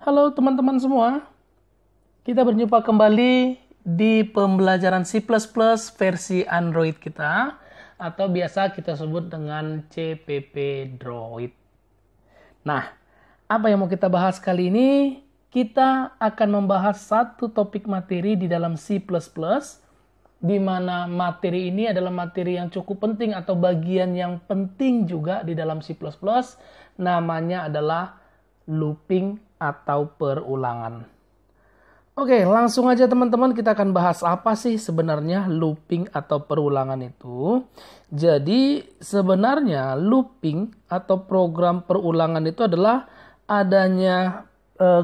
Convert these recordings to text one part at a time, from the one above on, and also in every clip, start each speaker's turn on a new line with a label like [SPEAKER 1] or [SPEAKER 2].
[SPEAKER 1] Halo teman-teman semua, kita berjumpa kembali di pembelajaran C++ versi Android kita, atau biasa kita sebut dengan CPP Droid. Nah, apa yang mau kita bahas kali ini? Kita akan membahas satu topik materi di dalam C++, di mana materi ini adalah materi yang cukup penting atau bagian yang penting juga di dalam C++, namanya adalah looping atau perulangan. Oke, langsung aja teman-teman, kita akan bahas apa sih sebenarnya looping atau perulangan itu. Jadi sebenarnya looping atau program perulangan itu adalah adanya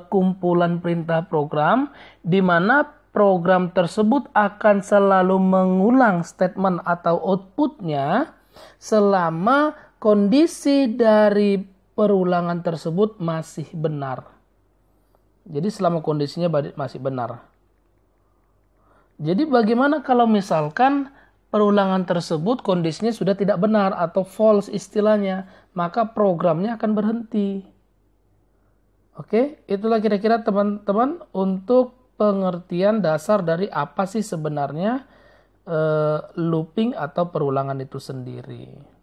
[SPEAKER 1] kumpulan perintah program di mana program tersebut akan selalu mengulang statement atau outputnya selama kondisi dari perulangan tersebut masih benar. Jadi selama kondisinya masih benar. Jadi bagaimana kalau misalkan perulangan tersebut kondisinya sudah tidak benar atau false istilahnya, maka programnya akan berhenti. Oke, itulah kira-kira teman-teman untuk pengertian dasar dari apa sih sebenarnya looping atau perulangan itu sendiri.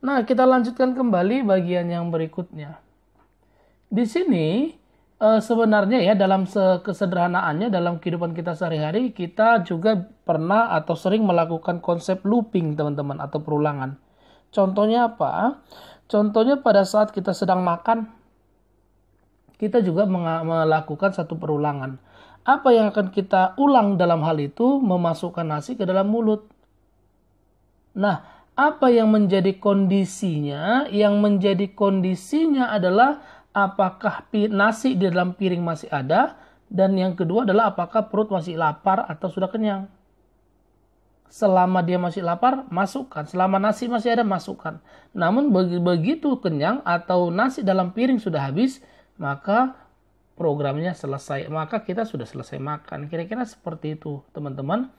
[SPEAKER 1] Nah, kita lanjutkan kembali bagian yang berikutnya. Di sini sebenarnya ya dalam kesederhanaannya dalam kehidupan kita sehari-hari kita juga pernah atau sering melakukan konsep looping teman-teman atau perulangan. Contohnya apa? Contohnya pada saat kita sedang makan, kita juga melakukan satu perulangan. Apa yang akan kita ulang dalam hal itu? Memasukkan nasi ke dalam mulut. Nah, apa yang menjadi kondisinya? Yang menjadi kondisinya adalah apakah nasi di dalam piring masih ada, dan yang kedua adalah apakah perut masih lapar atau sudah kenyang. Selama dia masih lapar, masukkan. Selama nasi masih ada, masukkan. Namun begitu kenyang atau nasi dalam piring sudah habis, maka programnya selesai. Maka kita sudah selesai makan. Kira-kira seperti itu, teman-teman,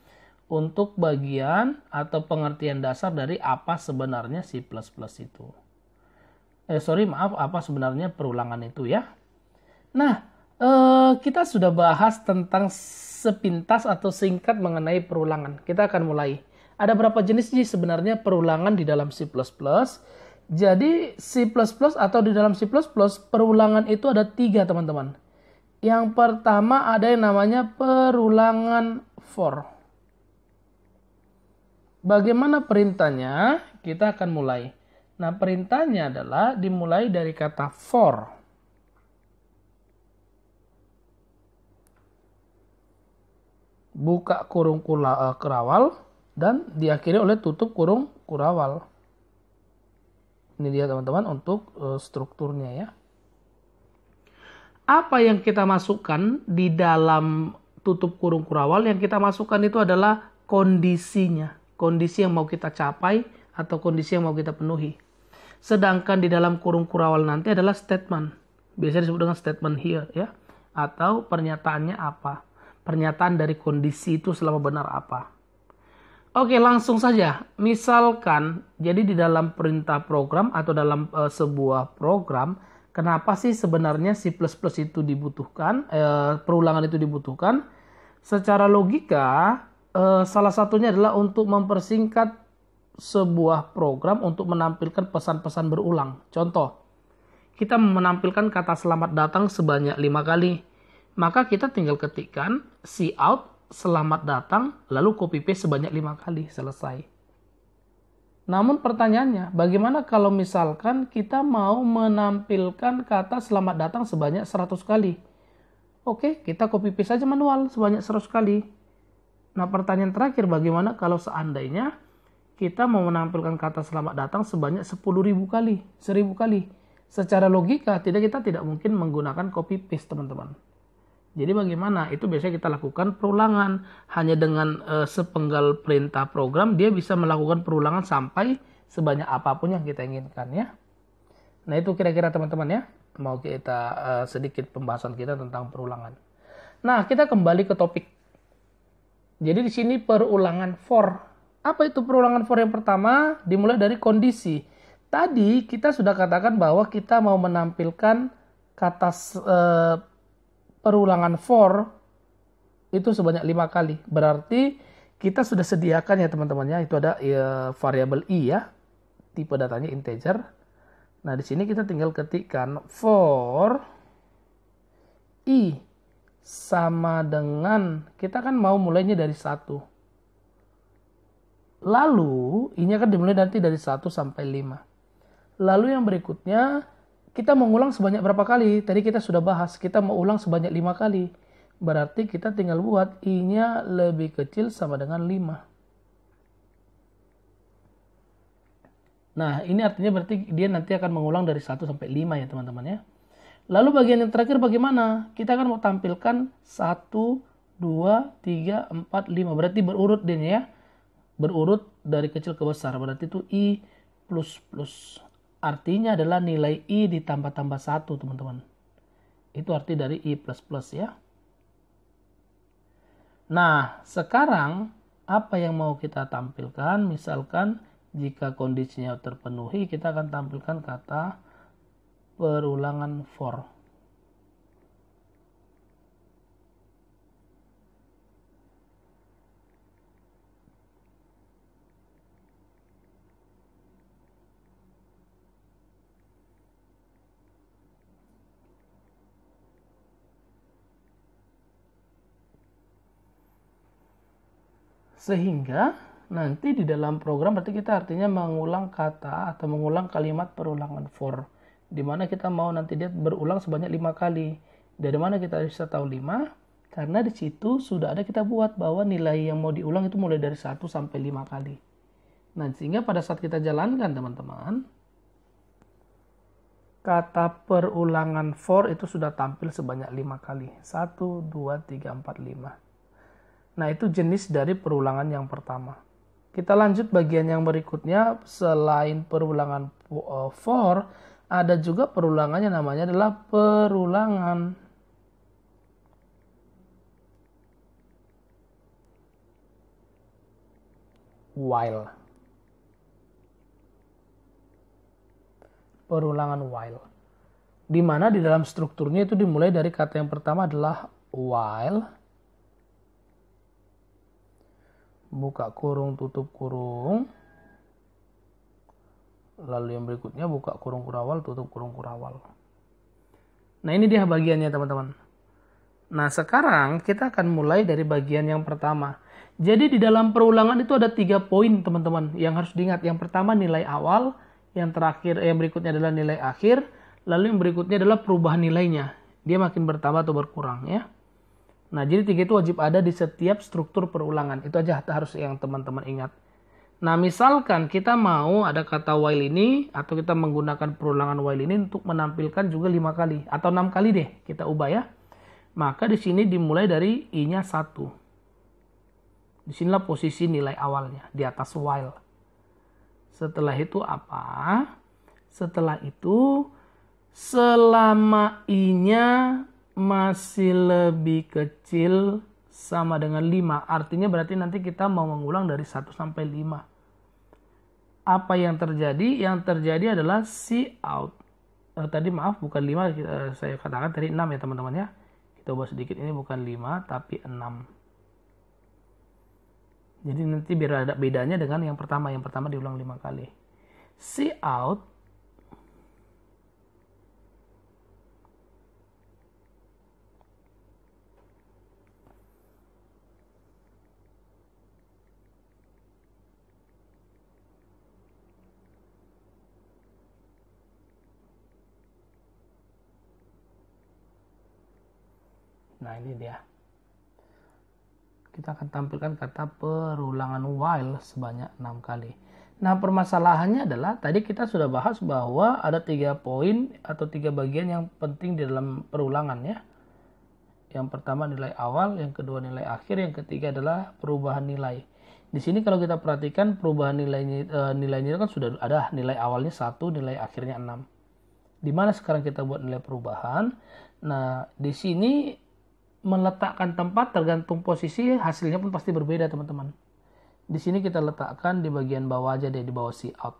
[SPEAKER 1] untuk bagian atau pengertian dasar dari apa sebenarnya C++ itu. Apa sebenarnya perulangan itu ya. Nah, kita sudah bahas tentang sepintas atau singkat mengenai perulangan. Kita akan mulai. Ada berapa jenis sih sebenarnya perulangan di dalam C++? Jadi C++ atau di dalam C++ perulangan itu ada 3 teman-teman. Yang pertama ada yang namanya perulangan for. Bagaimana perintahnya? Kita akan mulai. Nah, perintahnya adalah dimulai dari kata for. Buka kurung kurawal dan diakhiri oleh tutup kurung kurawal. Ini dia teman-teman untuk strukturnya ya. Apa yang kita masukkan di dalam tutup kurung kurawal? Yang kita masukkan itu adalah kondisinya. Kondisi yang mau kita capai atau kondisi yang mau kita penuhi. Sedangkan di dalam kurung kurawal nanti adalah statement. Biasanya disebut dengan statement here ya. Atau pernyataannya apa. Pernyataan dari kondisi itu selama benar apa. Oke, langsung saja. Misalkan, jadi di dalam perintah program atau dalam sebuah program, kenapa sih sebenarnya C++ itu dibutuhkan, perulangan itu dibutuhkan? Secara logika, salah satunya adalah untuk mempersingkat sebuah program untuk menampilkan pesan-pesan berulang. Contoh, kita menampilkan kata selamat datang sebanyak 5 kali. Maka kita tinggal ketikkan cout selamat datang, lalu copy paste sebanyak 5 kali, selesai. Namun pertanyaannya, bagaimana kalau misalkan kita mau menampilkan kata selamat datang sebanyak 100 kali? Oke, kita copy paste saja manual sebanyak 100 kali. Nah, pertanyaan terakhir, bagaimana kalau seandainya kita mau menampilkan kata selamat datang sebanyak 10.000 kali, 1.000 kali? Secara logika, kita tidak mungkin menggunakan copy paste, teman-teman. Jadi bagaimana? Itu biasanya kita lakukan perulangan. Hanya dengan sepenggal perintah program, dia bisa melakukan perulangan sampai sebanyak apapun yang kita inginkan ya. Nah, itu kira-kira teman-teman ya. Mau kita sedikit pembahasan kita tentang perulangan. Nah, kita kembali ke topik. Jadi di sini perulangan for. Apa itu perulangan for yang pertama? Dimulai dari kondisi. Tadi kita sudah katakan bahwa kita mau menampilkan kata perulangan for itu sebanyak 5 kali. Berarti kita sudah sediakan ya teman-temannya, itu ada variabel i ya, tipe datanya integer. Nah di sini kita tinggal ketikkan for i sama dengan, kita kan mau mulainya dari 1. Lalu i-nya kan dimulai nanti dari 1 sampai 5. Lalu yang berikutnya kita mengulang sebanyak berapa kali? Tadi kita sudah bahas, kita mau ulang sebanyak 5 kali. Berarti kita tinggal buat i-nya lebih kecil sama dengan 5. Nah, ini artinya berarti dia nanti akan mengulang dari 1 sampai 5 ya teman-teman ya. Lalu bagian yang terakhir bagaimana? Kita akan mau tampilkan 1, 2, 3, 4, 5. Berarti berurut deh ya. Berurut dari kecil ke besar. Berarti itu i plus plus. Artinya adalah nilai i ditambah-tambah 1 teman-teman. Itu arti dari i plus plus ya. Nah, sekarang apa yang mau kita tampilkan? Misalkan jika kondisinya terpenuhi, kita akan tampilkan kata perulangan for. Sehingga nanti di dalam program berarti kita artinya mengulang kata atau mengulang kalimat perulangan for. Di mana kita mau nanti dia berulang sebanyak 5 kali. Dari mana kita bisa tahu 5? Karena di situ sudah ada kita buat bahwa nilai yang mau diulang itu mulai dari 1 sampai 5 kali. Nah, sehingga pada saat kita jalankan teman-teman, kata perulangan for itu sudah tampil sebanyak 5 kali. 1, 2, 3, 4, 5. Nah, itu jenis dari perulangan yang pertama. Kita lanjut bagian yang berikutnya. Selain perulangan for, ada juga perulangannya namanya adalah perulangan while. Perulangan while. Di mana di dalam strukturnya itu dimulai dari kata yang pertama adalah while, buka kurung, tutup kurung. Lalu yang berikutnya buka kurung kurawal, tutup kurung kurawal. Nah, ini dia bagiannya teman-teman. Nah, sekarang kita akan mulai dari bagian yang pertama. Jadi di dalam perulangan itu ada 3 poin teman-teman yang harus diingat. Yang pertama nilai awal, yang terakhir yang berikutnya adalah nilai akhir, lalu yang berikutnya adalah perubahan nilainya. Dia makin bertambah atau berkurang ya. Nah, jadi 3 itu wajib ada di setiap struktur perulangan. Itu aja harus yang teman-teman ingat. Nah, misalkan kita mau ada kata while ini, atau kita menggunakan perulangan while ini untuk menampilkan juga 5 kali, atau 6 kali deh, kita ubah ya. Maka di sini dimulai dari i-nya 1. Disinilah posisi nilai awalnya, di atas while. Setelah itu apa? Setelah itu, selama i-nya masih lebih kecil sama dengan 5. Artinya berarti nanti kita mau mengulang dari 1 sampai 5. Apa yang terjadi? Yang terjadi adalah cout. Tadi maaf bukan 5, saya katakan tadi 6 ya teman-teman ya. Kita ubah sedikit, ini bukan 5 tapi 6. Jadi nanti biar ada bedanya dengan yang pertama. Yang pertama diulang 5 kali. Cout Nah, ini dia. Kita akan tampilkan kata perulangan while sebanyak 6 kali. Nah, permasalahannya adalah tadi kita sudah bahas bahwa ada 3 poin atau 3 bagian yang penting di dalam perulangan ya. Yang pertama nilai awal, yang kedua nilai akhir, yang ketiga adalah perubahan nilai. Di sini kalau kita perhatikan perubahan nilainya kan sudah ada, nilai awalnya 1, nilai akhirnya 6. Di mana sekarang kita buat nilai perubahan? Nah, di sini meletakkan tempat tergantung posisi, hasilnya pun pasti berbeda teman-teman. Di sini kita letakkan di bagian bawah aja deh, di bawah cout.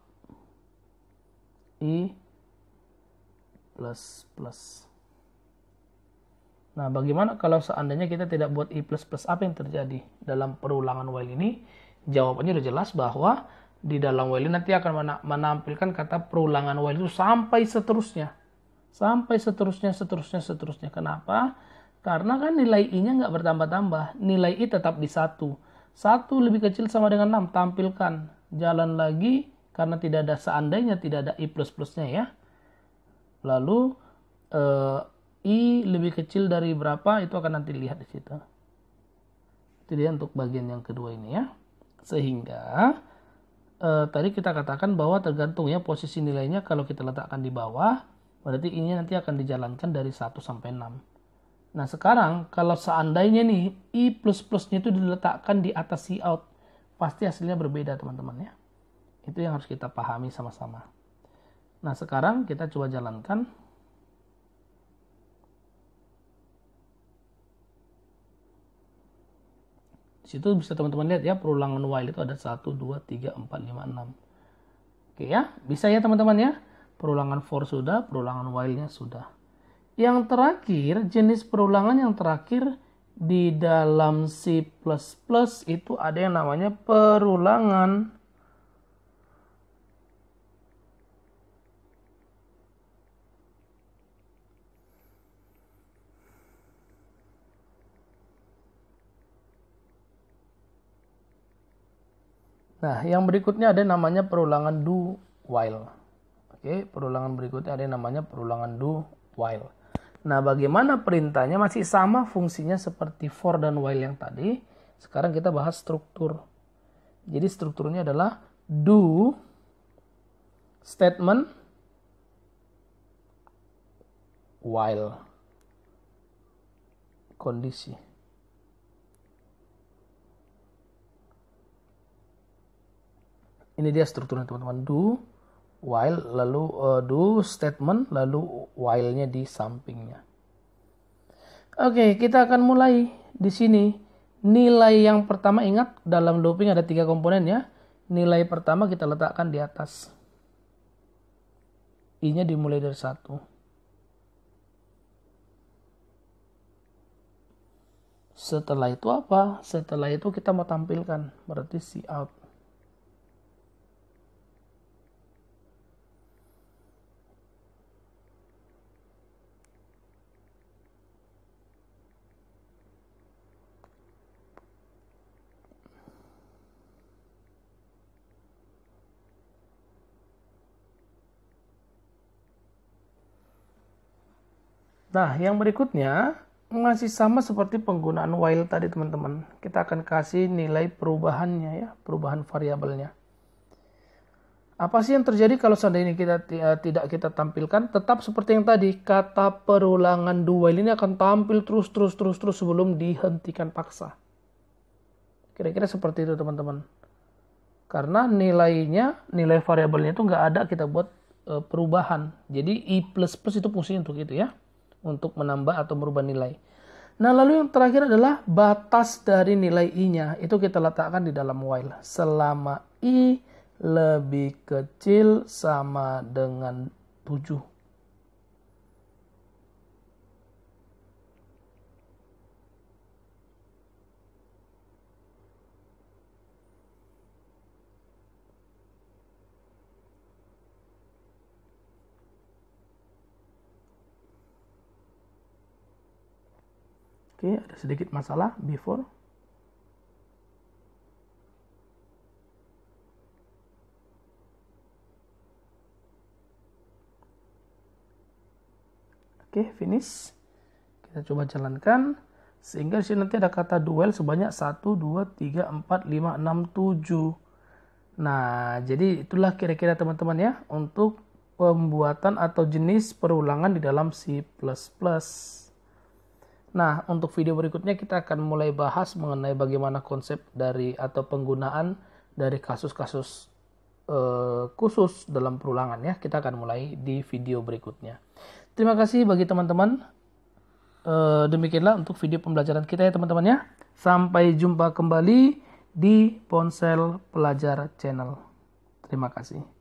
[SPEAKER 1] I plus plus. Nah, bagaimana kalau seandainya kita tidak buat i++, apa yang terjadi dalam perulangan while ini? Jawabannya udah jelas bahwa di dalam while ini nanti akan menampilkan kata perulangan while itu sampai seterusnya. Sampai seterusnya. Kenapa? Karena kan nilai i-nya nggak bertambah-tambah. Nilai i tetap di 1. 1 lebih kecil sama dengan 6, tampilkan. Jalan lagi, karena tidak ada seandainya, tidak ada i++-nya ya. Lalu, i lebih kecil dari berapa, itu akan nanti lihat di situ. Itu dia untuk bagian yang kedua ini ya. Sehingga, tadi kita katakan bahwa tergantung ya posisi nilainya, kalau kita letakkan di bawah, berarti ini nanti akan dijalankan dari 1 sampai 6. Nah sekarang kalau seandainya nih i++ nya itu diletakkan di atas cout, pasti hasilnya berbeda teman-teman ya. Itu yang harus kita pahami sama-sama. Nah sekarang kita coba jalankan. Di situ bisa teman-teman lihat ya, perulangan while itu ada 1, 2, 3, 4, 5, 6. Oke ya, bisa ya teman-teman ya. Perulangan for sudah, perulangan while-nya sudah. Yang terakhir, jenis perulangan yang terakhir di dalam C++ itu ada yang namanya perulangan Nah, yang berikutnya ada yang namanya perulangan do while. Oke, perulangan berikutnya ada yang namanya perulangan do while. Nah, bagaimana perintahnya? Masih sama fungsinya seperti for dan while yang tadi. Sekarang kita bahas struktur. Jadi strukturnya adalah do statement while kondisi. Ini dia strukturnya teman-teman. Do while, lalu do statement, lalu while-nya di sampingnya. Oke, kita akan mulai di sini. Nilai yang pertama, ingat dalam looping ada 3 komponen ya. Nilai pertama kita letakkan di atas. I-nya dimulai dari 1. Setelah itu apa? Setelah itu kita mau tampilkan, berarti cout. Nah, yang berikutnya masih sama seperti penggunaan while tadi teman-teman. Kita akan kasih nilai perubahannya ya, perubahan variabelnya. Apa sih yang terjadi kalau seandainya kita tidak kita tampilkan? Tetap seperti yang tadi, kata perulangan do while ini akan tampil terus sebelum dihentikan paksa. Kira-kira seperti itu teman-teman. Karena nilai variabelnya itu nggak ada kita buat perubahan. Jadi i++ itu fungsinya untuk itu ya. Untuk menambah atau merubah nilai. Nah, lalu yang terakhir adalah batas dari nilai i-nya. Itu kita letakkan di dalam while. Selama i lebih kecil sama dengan 7. Oke, ada sedikit masalah before. Oke, finish. Kita coba jalankan. Sehingga di sini nanti ada kata duel sebanyak 1, 2, 3, 4, 5, 6, 7. Nah, jadi itulah kira-kira teman-teman ya untuk pembuatan atau jenis perulangan di dalam C++. Nah, untuk video berikutnya kita akan mulai bahas mengenai bagaimana konsep dari atau penggunaan dari kasus-kasus khusus dalam perulangan ya. Kita akan mulai di video berikutnya. Terima kasih bagi teman-teman. Demikianlah untuk video pembelajaran kita ya teman-teman ya. Sampai jumpa kembali di Ponsel Pelajar Channel. Terima kasih.